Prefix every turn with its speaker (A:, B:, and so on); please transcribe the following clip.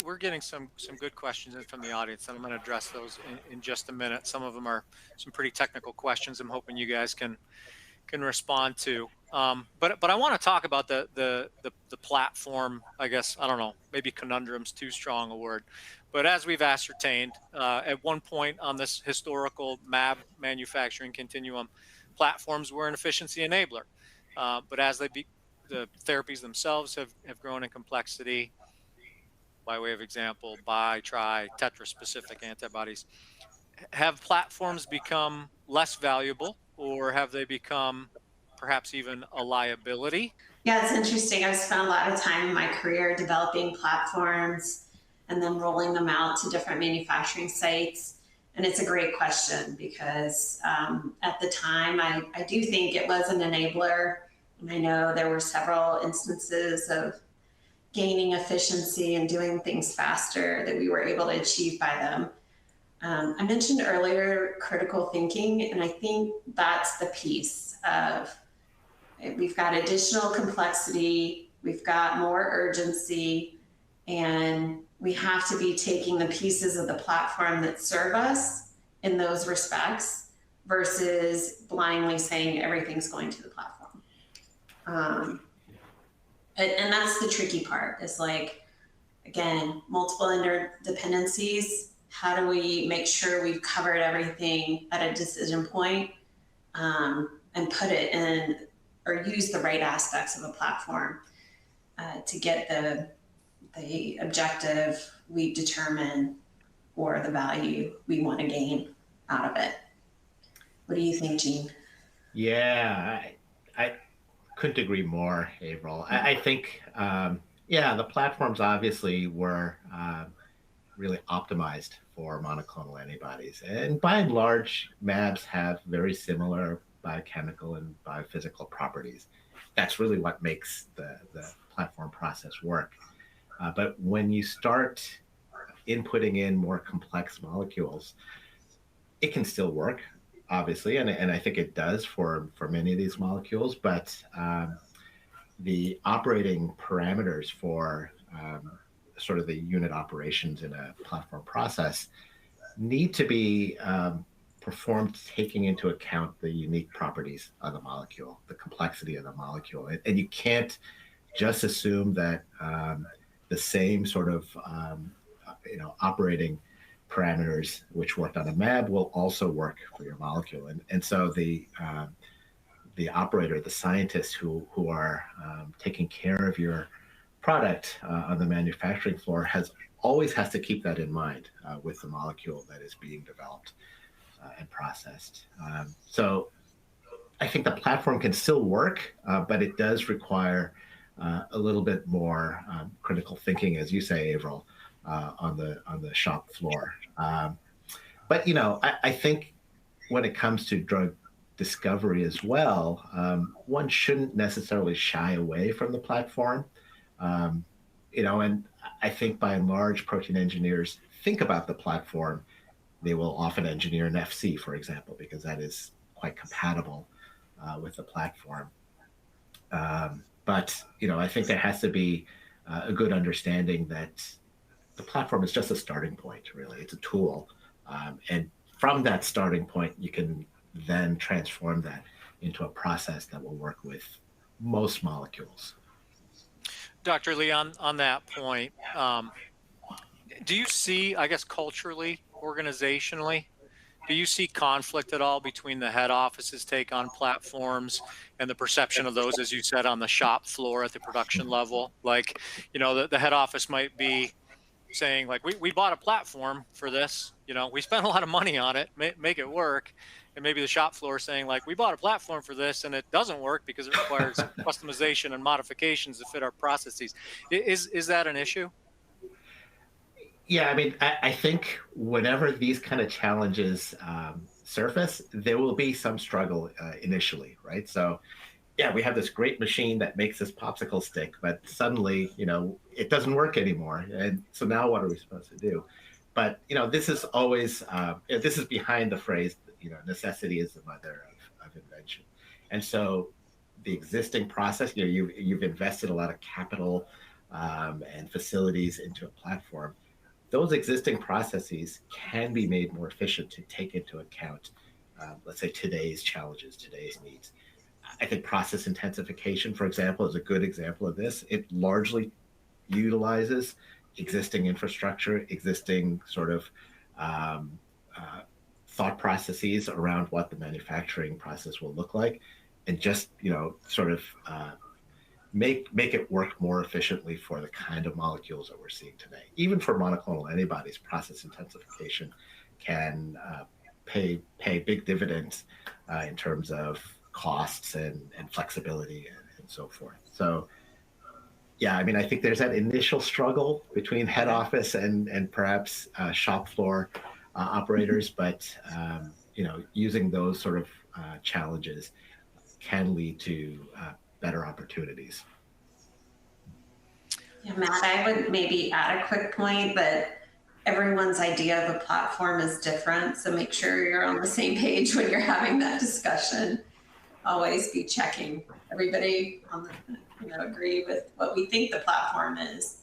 A: We're getting some good questions in from the audience, and I'm going to address those in just a minute. Some of them are some pretty technical questions. I'm hoping you guys can respond to. But I want to talk about the platform. I guess I don't know. Maybe conundrum's too strong a word, but as we've ascertained, at one point on this historical mAb manufacturing continuum, platforms were an efficiency enabler. But as the therapies themselves have grown in complexity, by way of example, tetra-specific antibodies, have platforms become less valuable, or have they become perhaps even a liability?
B: Yeah, it's interesting. I've spent a lot of time in my career developing platforms and then rolling them out to different manufacturing sites. And it's a great question because at the time, I do think it was an enabler. And I know there were several instances of gaining efficiency and doing things faster that we were able to achieve by them. I mentioned earlier critical thinking, and I think that's the piece of we've got additional complexity, we've got more urgency, and we have to be taking the pieces of the platform that serve us in those respects versus blindly saying everything's going to the platform. And that's the tricky part, is like, again, multiple interdependencies. How do we make sure we've covered everything at a decision point, and put it in or use the right aspects of a platform to get the objective we determine or the value we want to gain out of it. What do you think, Gene?
C: Yeah, I couldn't agree more, Avril. I think, yeah, the platforms obviously were really optimized for monoclonal antibodies. And by and large, mAbs have very similar biochemical and biophysical properties. That's really what makes the platform process work. But when you start inputting in more complex molecules, it can still work, obviously, and I think it does for many of these molecules, but the operating parameters for sort of the unit operations in a platform process need to be performed taking into account the unique properties of the molecule, the complexity of the molecule. And you can't just assume that the same sort of operating parameters which worked on a mAb will also work for your molecule. And so the operator, the scientists who are taking care of your product on the manufacturing floor always has to keep that in mind with the molecule that is being developed and processed. So I think the platform can still work, but it does require a little bit more critical thinking, as you say, Avril, on the shop floor. But I think when it comes to drug discovery as well, one shouldn't necessarily shy away from the platform. And I think by and large, protein engineers think about the platform. They will often engineer an FC, for example, because that is quite compatible with the platform. But I think there has to be a good understanding that the platform is just a starting point, really. It's a tool. And from that starting point, you can then transform that into a process that will work with most molecules.
A: Dr. Lee, on that point, do you see, I guess, culturally, organizationally, do you see conflict at all between the head office's take on platforms and the perception of those, as you said, on the shop floor at the production level? Like, the head office might be saying, like, we bought a platform for this, we spent a lot of money on it, make it work. And maybe the shop floor saying, like, we bought a platform for this and it doesn't work because it requires customization and modifications to fit our processes. Is that an issue?
C: Yeah, I mean, I think whenever these kind of challenges surface, there will be some struggle initially, right? So, yeah, we have this great machine that makes this popsicle stick, but suddenly, it doesn't work anymore. And so now what are we supposed to do? But, this is always, this is behind the phrase, necessity is the mother of invention. And so the existing process, you've invested a lot of capital and facilities into a platform, those existing processes can be made more efficient to take into account, let's say, today's challenges, today's needs. I think process intensification, for example, is a good example of this. It largely utilizes existing infrastructure, existing sort of thought processes around what the manufacturing process will look like, and just sort of make it work more efficiently for the kind of molecules that we're seeing today. Even for monoclonal antibodies, process intensification can pay big dividends in terms of costs and flexibility and so forth. So yeah, I mean, I think there's that initial struggle between head office and perhaps shop floor operators, but using those sort of challenges can lead to better opportunities.
B: Yeah, Matt, I would maybe add a quick point that everyone's idea of a platform is different. So make sure you're on the same page when you're having that discussion. Always be checking. Everybody on the, agree with what we think the platform is.